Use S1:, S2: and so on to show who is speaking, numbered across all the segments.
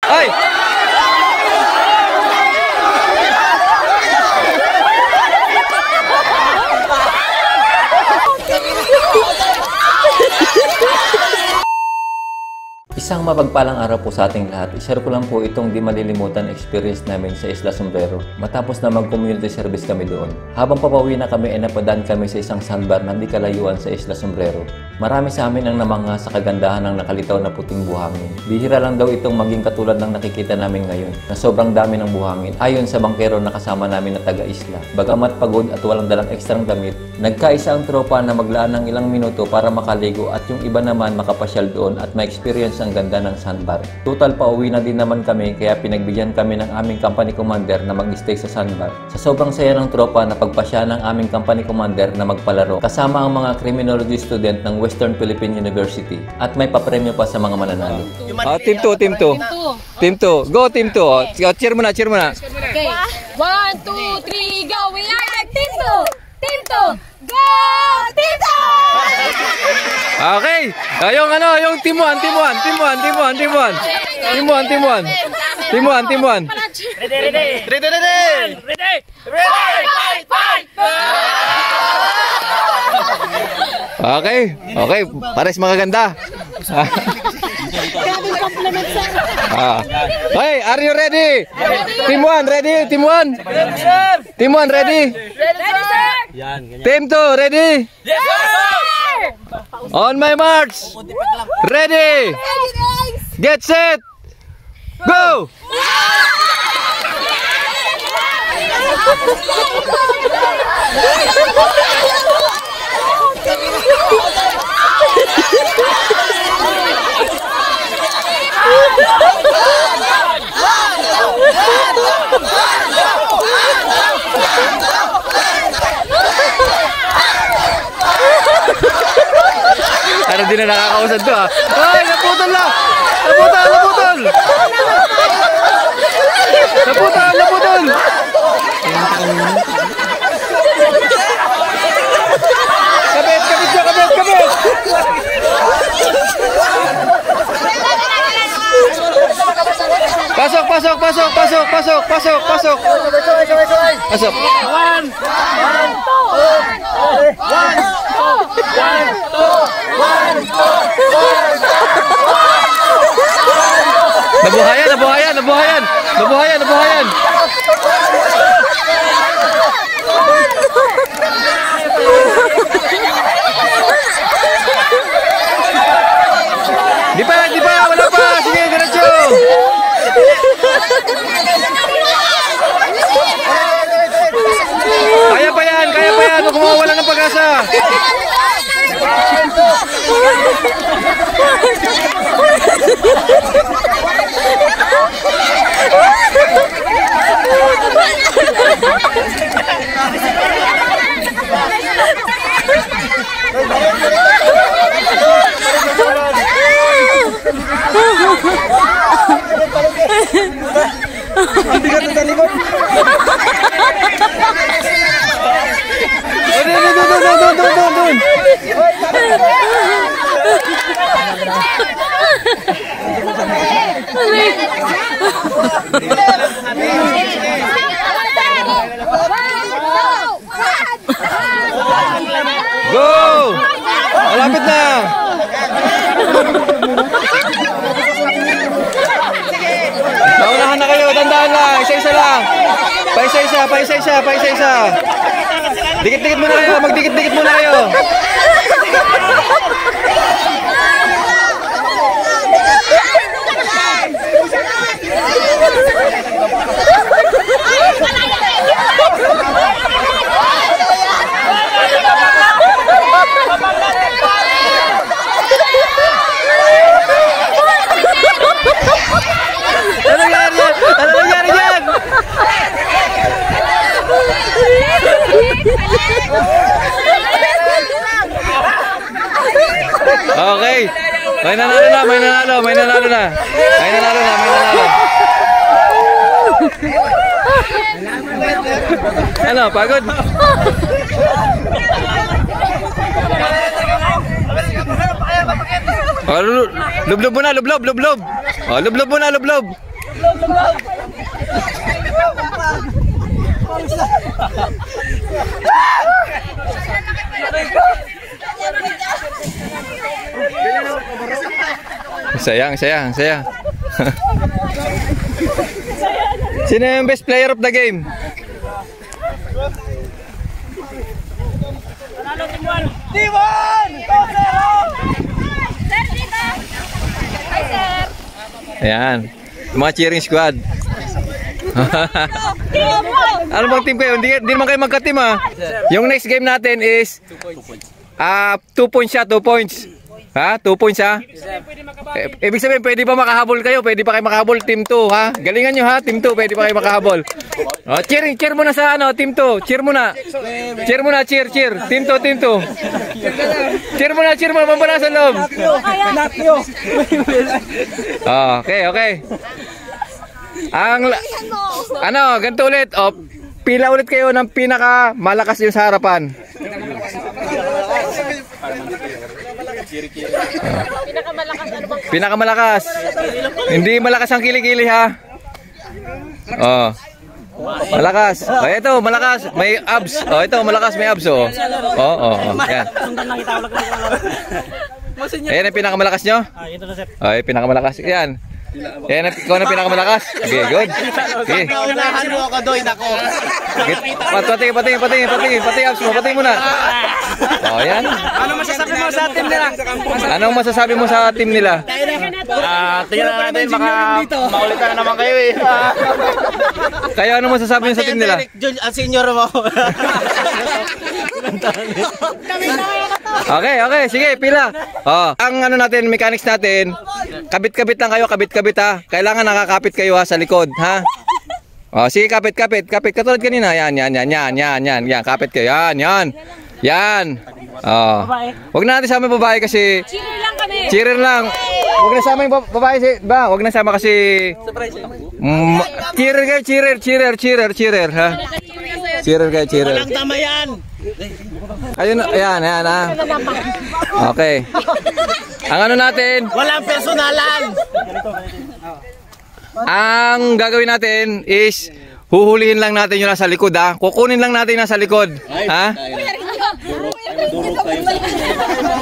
S1: Ay! Isang mapagpalang araw po sa ating lahat. I-share ko lang po itong di malilimutan experience namin sa Isla Sombrero matapos na mag-community service kami doon. Habang papauwi na kami ay napadaan kami sa isang sandbar na hindi kalayuan sa Isla Sombrero. Marami sa amin ang namangha sa kagandahan ng nakalitaw na puting buhangin. Bihira lang daw itong maging katulad ng nakikita namin ngayon na sobrang dami ng buhangin ayon sa bangkero na kasama namin na taga-isla. Bagamat pagod at walang dalang ekstrang damit, nagkaisa ang tropa na maglaan ng ilang minuto para makaligo at yung iba naman makapasyal doon at ma-experience ang ganda ng sandbar. Total pauwi na din naman kami kaya pinagbigyan kami ng aming company commander na mag-stay sa sandbar. Sa sobrang saya ng tropa na pagpasya ng aming company commander na magpalaro kasama ang mga criminology student ng Western Philippine University at may papremyo pa sa mga mananalo. Team 2, Team 2. Team 2. Go Team 2. Cheer muna, cheer muna.
S2: Okay. 1, 2, 3, go! We are the Team 2! Team 2! Go! Team 2!
S1: Okay. Yung ano, yung Team 1, Team 1, Team 1, Team 1, Team 1. Team 1, Team 1. Team 1, Team 1.
S2: Ready! Fight!
S1: Okay. Okay, pares magaganda.
S2: Grabing compliment, sir.
S1: Hey, are you ready? Team 1, ready? Team 1? Team 1, ready?
S2: Ready, sir?
S1: Team 2, ready?
S2: Yes, sir!
S1: On my march. Ready?
S2: Ready, guys!
S1: Get set. Go! Ano din na nakakausad to ah. Ay, naputol na! Naputol! Kabit! Pasok! Pasok! 1, 2, 1, 2, 1. Nabuhayan! Di pa, wala pa. Sige, diretso. Kaya pa yan. Huwag mawawala ng pag-asa. Go! Malapit na! Naunahan na kayo, tandaan lang, isa-isa lang. Paisa-isa. Dikit-dikit muna kayo, magdikit-dikit muna kayo. Ano nangyari dyan? Okay. May nanalo na. Ano, pagod? Oh, lublob muna. Oh, lublob muna. Sayang. Sino yung best player of the game?
S3: Diwan!
S2: Sir, dito! Hi, sir!
S1: Ayan. Yung mga cheering squad. Ano bang team kayo? Hindi naman kayo magka-team ha. Yung next game natin is 2 points siya, 2 points. Ha? 2 points ha? Ibig sabihin, pwede ba makahabol kayo? Pwede pa kayo makahabol, team 2 ha? Galingan nyo ha, team 2, pwede pa kayo makahabol. Oh, cheer muna sa ano, team 2. Cheer muna. Cheer. Team 2. Cheer muna, pambala sa loob. Okay. Ganito ulit. Oh, pila ulit kayo ng pinaka malakas yung sa harapan. Pinakamalakas. Hindi malakas ang kilikili ha. Oh. Malakas. Oh, ito, malakas. May abs. Oh, ito, malakas, may abs oh. Yan. Ayan ang pinakamalakas nyo?
S3: Ito na, sir.
S1: Oh, pinakamalakas. Yan. Yan, ikaw na pinakamalakas. Okay, good. Okay.
S3: Naunahan mo ako doon, ako.
S1: Pati abs mo, pati muna. Oh, yan.
S3: Anong masasabi mo sa team nila?
S1: Anong masasabi mo sa team nila?
S3: Tingnan natin, baka maulitan na naman kayo eh.
S1: Kayo, anong masasabi mo sa team nila?
S3: Ang senior mo.
S1: Okay, sige, pila. Oh, ang ano natin, mechanics natin, kabit-kabit lang kayo, kabit-kabit ha. Kailangan nakakapit kayo ha sa likod, ha? Oh, sige, kapit. Katulad kanina. Yan. Kapit kayo. Yan. Oh. Huwag na natin sama babae kasi
S2: Cheer lang kami!
S1: cheerer lang. Huwag na sama yung babae ba? Huwag na sama kasi cheerer ha. Cheerer.
S3: Walang tama yan.
S1: Ayun, ayan ha. Okay. Ang ano natin,
S3: Walang personalan.
S1: ang gagawin natin is huhulihin lang natin yung nasa likod ha. Kukunin lang natin yung nasa likod. Ha?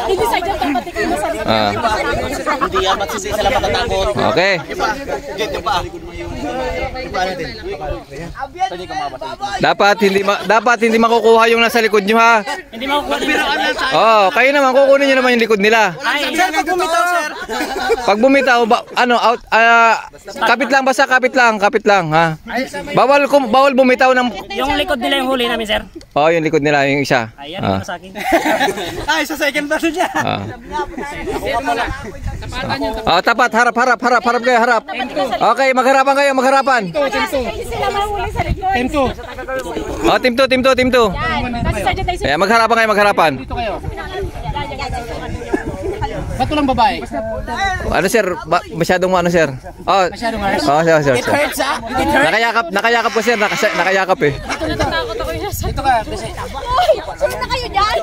S2: Hindi sa dyan, tapos ikaw na sa
S3: Hindi yan, magsisi sila matatakot.
S1: Okay. Dapat hindi makukuha yung nasa likod nyo ha.
S3: Hindi mo kukuha.
S1: Oh, kayo naman kukunin nyo naman yung likod nila.
S3: Sir, pag bumitaw, sir.
S1: Pag bumitaw, out, kapit lang ha. Bawal bumitaw ng
S3: Yung likod nila yung huli namin, sir.
S1: oh, yung likod nila yung isa.
S3: Ayan, ito sa akin. Ay, sa second version niya.
S1: Tapat, harap kayo, harap. Okay, magharapan.
S2: Sila mahuli sa likod.
S1: Oh, team 2.
S2: Yan. Kasi sa dyan tayo
S1: Ayan, magharapan.
S3: Ba't walang babae?
S1: Ano sir? Masyadong ano sir? Oh, sir. Nakayakap ko sir, nakayakap eh.
S2: Natatakot ako yun. Dito ka. Uy! Sino na kayo dyan?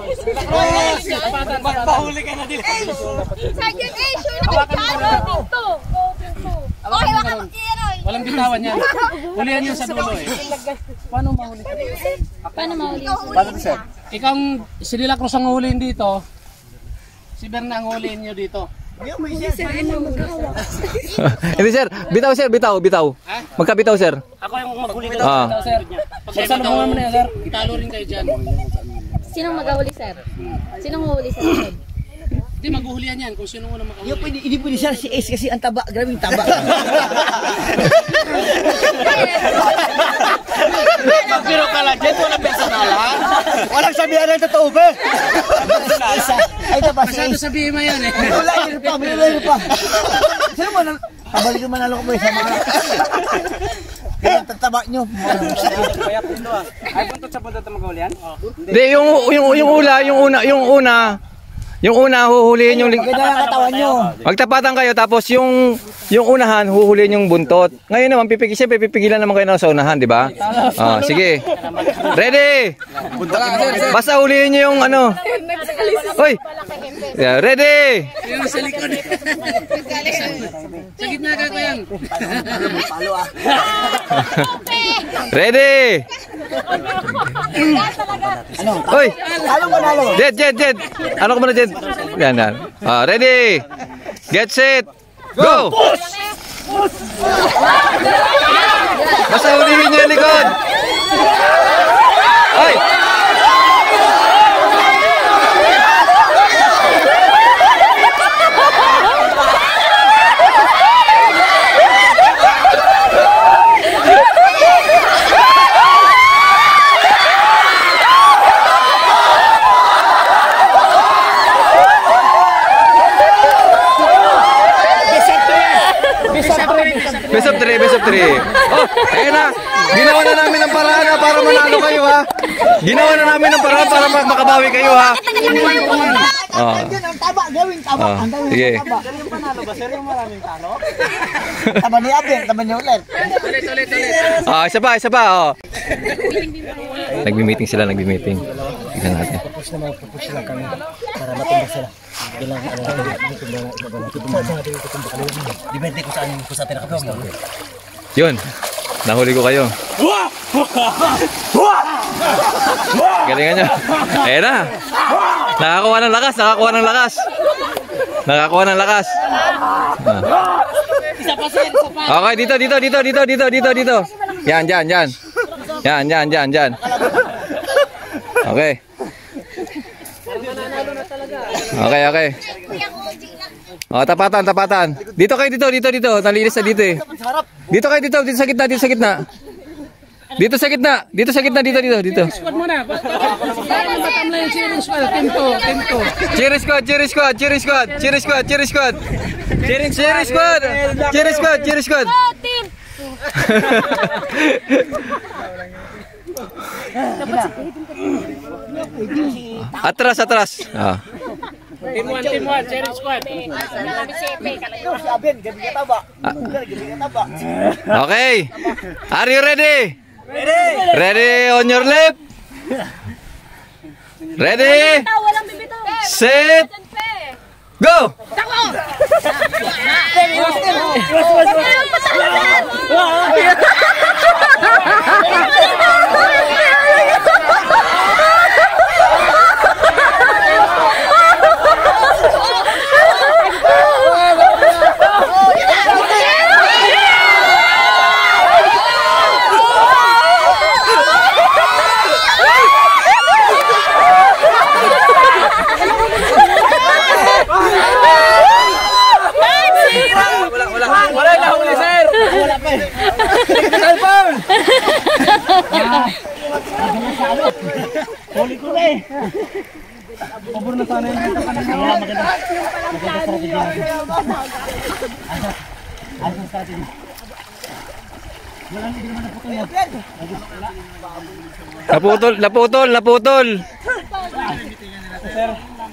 S3: Pahuli ka na din.
S2: Sergeant A, sure na kayo dyan. Tinto. Okay, waka mag-iyan.
S3: Walang bitawan yan. Hulihan yun sa dulo eh. Paano mahuli?
S2: Paano mahuli?
S3: Ikaw, si Lila Cruz ang huliin dito. Si Berna ang huliin nyo dito.
S1: Hindi sir, bitaw. Magkabitaw sir.
S3: Ako yung maghuli dito.
S1: Sir.
S3: Pagsalubungan mo na yan, sir. Italo rin kayo dyan.
S2: Sinong mag-ahuli, sir? Sinong huli sa likod?
S3: Hindi, maghuhulihan yan kung sino mo na makahuli.
S4: Hindi pwede siya si Ace kasi ang taba, grabing taba.
S3: Pero ka lang dyan, walang personalan.
S4: Walang sabihan ng totoo ba? Ay, taba si
S3: Masyado
S4: Ace.
S3: sabihin mo yan eh.
S4: Wala, mayroon pa. Sino mo, kabalik yung manalo ko ba sa mga... Kaya tataba nyo.
S3: Ay, puntot sa puntot na maghulihan?
S1: Hindi, yung una,
S5: Yung una, huhulihin yung...
S4: Ganda ang katawan nyo.
S5: Magtapatan kayo, tapos yung unahan, huhulihin yung buntot. Ngayon naman, pipigilan naman kayo sa unahan, di ba? Sige. Ready? Basta hulihin nyo yung ano. Hoy! Yeah, ready?
S3: Yung sa likod. Sa gitna ka ko yan.
S5: Ready? Hoy! Jed. Ano ko muna, Jed? Yan. Ready? Get set. Go! Basta hulihin nyo yung likod. Hoy! Best of 3. Oh, ayun na. Ginawa na namin ng paraan para manalo kayo ha. Ginawa na namin ng paraan para makabawi kayo ha.
S4: Yan ang taba, gawin taba. Ang gawin
S5: sige.
S4: taba. Yung panalo ba? Sir, yung maraming talo? Taba ni Abel, taba ni ulit.
S5: Isa pa. Oh. Nagbi-meeting sila. Tingnan natin.
S4: Tapos na kami para matumba sila. Depende ko sa pinakagawa mo.
S5: Yun. Nahuli ko kayo. Galingan nyo. Ayan na. Nakakuha ng lakas. Okay, dito. Yan. Okay. Okay. Oh, tapatan. Dito kayo. Nalinis na dito eh. Dito kayo sa gitna. Dito sa gitna.
S3: Squad mo na. Batam na yung cheering squad. Team 2.
S5: Cheering squad.
S2: Team.
S5: Atras.
S3: Team 1, cheering squad.
S4: Si Abel, gabi ka taba.
S5: Okay. Are you ready? Ready on your left. Ready?
S2: Walang bibitaw.
S5: Set. Go.
S3: Wala na huli, sir.
S4: Wala pa eh.
S3: Cellphone.
S4: Huli ko na eh. Pabor na sana yung ito kanina. Maganda strategy. Ang strategy. Walang hindi naman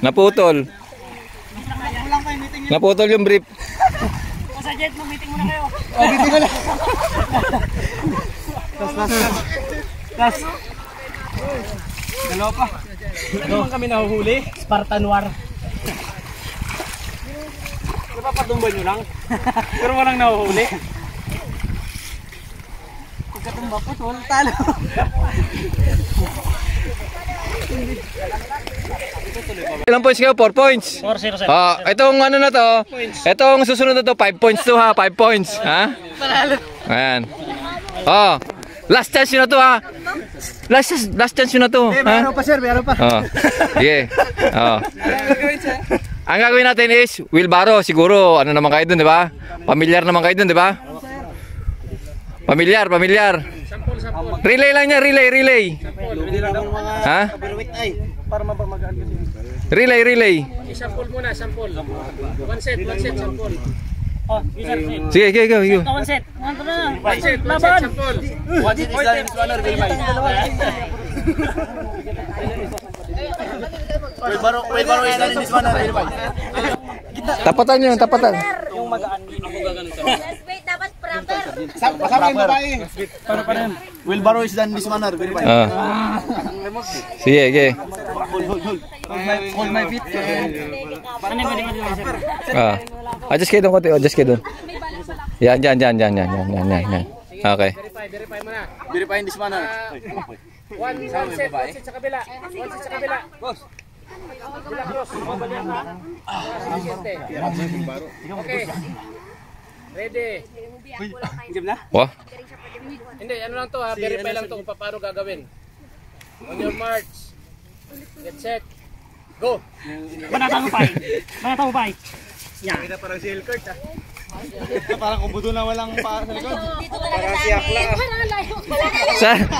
S5: Naputol. Naputol yung brief.
S4: Sa jet mo, meeting mo na kayo. Meeting mo na. Tas. Dalawa pa. Ano naman kami nahuhuli? Spartan War. Napapatumba nyo lang. Pero walang nahuhuli. Pagkatumba po, walang talo.
S5: Ilang points kayo? 4 points.
S4: 4-0 sir.
S5: Itong ano na to, itong susunod na to, 5 points to ha, 5 points. Ha? Ayan. Last chance yun na to ha. Last chance yun na to.
S4: Meron pa sir, meron pa.
S5: Sige. Ang gagawin natin is, wheelbarrow, siguro, ano naman kayo dun, di ba? Pamilyar naman kayo dun, di ba? Pamilyar. Relay lang niya, relay. Ha?
S4: Para mapamagaan kasi.
S5: Relay.
S3: Sample muna, sample. One set, sample.
S5: Sige, go.
S4: One set.
S3: One set, sample.
S4: One set is done in 1 hour. Wilbaro is done in this manner.
S5: Tapatan nyo, tapatan.
S2: Wait, dapat proper.
S4: Kasama yung babae. Wilbaro is done in this manner.
S5: Sige, sige.
S4: Hold my feet.
S5: Adjust kayo doon konti, adjust kayo doon. Yan. Okay.
S3: Verify mo na.
S4: Verify in this manner.
S3: One set sa kabila. One set sa kabila. Boss. Cross. Okay. Ready.
S5: Wah.
S3: Hindi, ano lang to ha. Verify lang to kung paano gagawin. On your march. Get set. Go.
S6: Manatawupay.
S4: Parang kumbudo na walang pa sa likod.
S2: Parang siyak lang.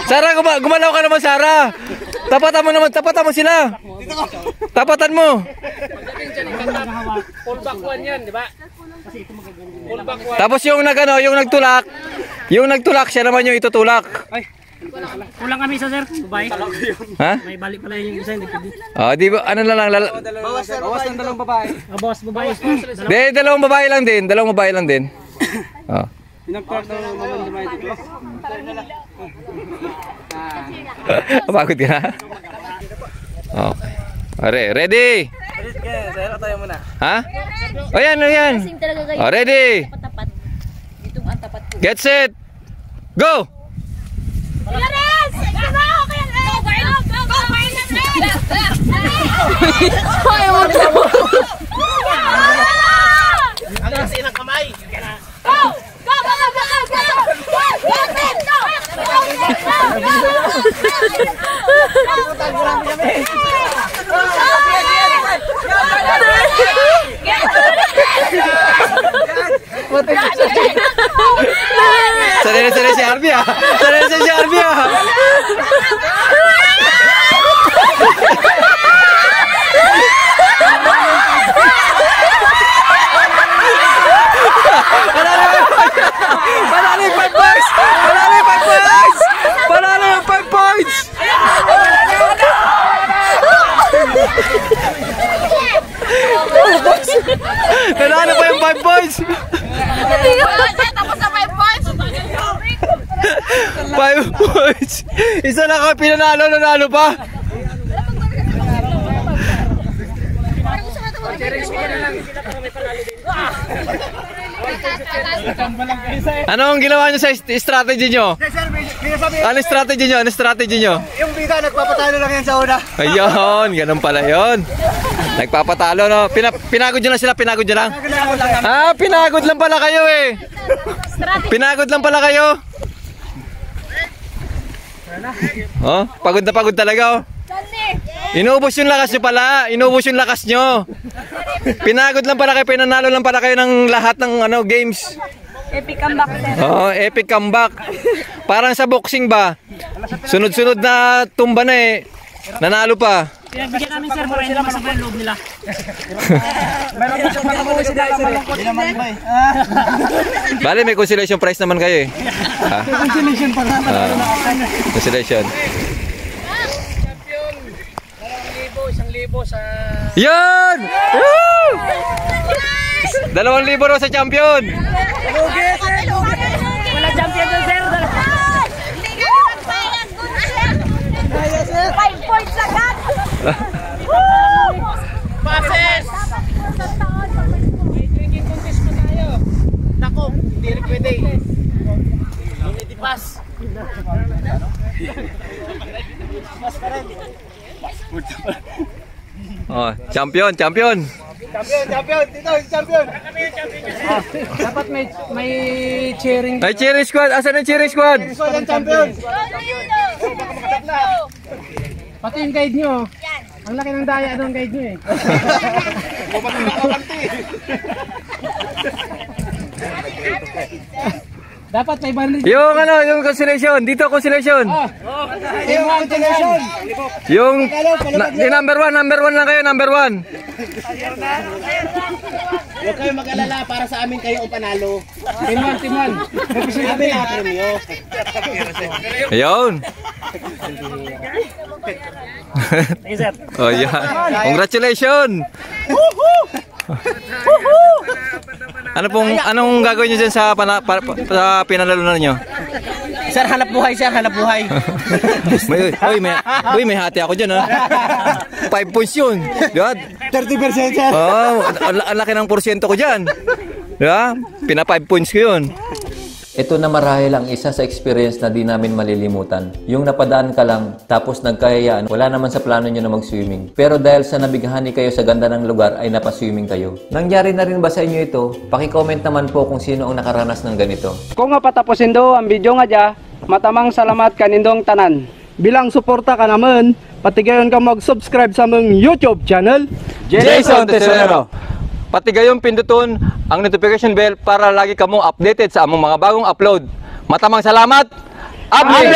S5: Sarah, gumalaw ka naman, Sarah. Tapatan mo sila. Tapatan mo.
S3: Pagdating dyan, full back one yan, di ba? Full back one.
S5: Tapos yung nagtulak, siya naman yung itutulak.
S6: Kulang kami sa sir, babae.
S5: Ha?
S6: May balik pala yung isa, hindi pwede.
S5: Di ba, ano na lang,
S4: Bawas ng dalawang babae.
S6: Boss, babae.
S5: dalawang babae lang din.
S4: Pinagtawag na naman naman dito.
S5: Pagod ka na? Okay. Are, ready?
S4: Sa'yo tayo muna.
S5: Ha? O yan. Ready?
S2: Tapat. Dito ang tapat ko.
S5: Get set. Go!
S2: Ilares!
S3: Ang kasi ng kamay.
S5: Sanay si Arby ah. Panalo yung 5 points! Nanalo pa yung 5 points!
S2: Tapos na 5 points.
S5: 5 points! Isa na ka nanalo pa! Anong ginawa nyo sa strategy nyo? Ano strategy nyo?
S4: Yung bida, nagpapatalo lang yan sa una.
S5: Ayun, ganun pala yun. Nagpapatalo, no? Pinagod nyo lang sila, pinagod nyo lang? Pinagod lang pala kayo eh. Pinagod lang pala kayo. Oh, pagod na pagod talaga oh. Inuubos yung lakas nyo pala. Pinagod lang pala kayo, pinanalo lang pala kayo ng lahat ng games.
S2: Epic comeback, sir.
S5: Oh, epic comeback. Parang sa boxing ba? Sunod-sunod na tumba na eh. Nanalo pa.
S6: Pinagbigyan namin sir, para hindi masama yung loob nila.
S4: Meron din siya pag-uwi sila lang malungkot. Hindi naman ba eh.
S5: Bale, may consolation prize naman kayo eh.
S4: Consolation pa naman.
S5: Consolation.
S3: Champion, 1,000 sa...
S5: Yan! Woo! 2,000 raw sa champion.
S6: Wala champion doon sir.
S2: 5 points agad.
S3: Passes! May drinking contest pa tayo. Nako, hindi rin pwede. Hindi pass.
S5: Oh, champion.
S4: Champion! Dito, champion!
S3: Dapat may cheering.
S5: Ay, cheering squad. Asan ang cheering squad?
S4: Squad ang champion!
S3: Pati yung guide nyo. Ang laki ng daya ng guide nyo eh. Dapat may bandit.
S5: Yung consolation. Dito consolation.
S4: Yung consolation!
S5: Yung number 1 lang kayo, number 1.
S3: Huwag kayo mag-alala para sa amin kayo ang panalo. Team 1. Sabi na premyo.
S5: Ayun.
S6: Thank you, sir.
S5: Oh, yan. Congratulations! Anong gagawin niyo dyan sa pinalalunan niyo?
S4: Sir, hanap buhay, sir. Hanap buhay.
S5: may hati ako dyan, ha? 5 points yun. Diba?
S4: 30%, sir.
S5: Oh, ang laki ng porsyento ko dyan. Diba? Pina 5 points ko yun.
S1: Ito na marahil ang isa sa experience na di namin malilimutan. Yung napadaan ka lang, tapos nagkayayaan, wala naman sa plano nyo na mag-swimming. Pero dahil sa nabighani kayo sa ganda ng lugar, ay napaswimming kayo. Nangyari na rin ba sa inyo ito? Paki-comment naman po kung sino ang nakaranas ng ganito.
S7: Kung nga patapusin do ang video nga dya, matamang salamat kanindong tanan. Bilang suporta ka naman, patigayon ka mag-subscribe sa mong YouTube channel,
S5: Jason Tesorero. Pati gayong pinduton ang notification bell para lagi kamong updated sa among mga bagong upload. Matamang salamat! Update!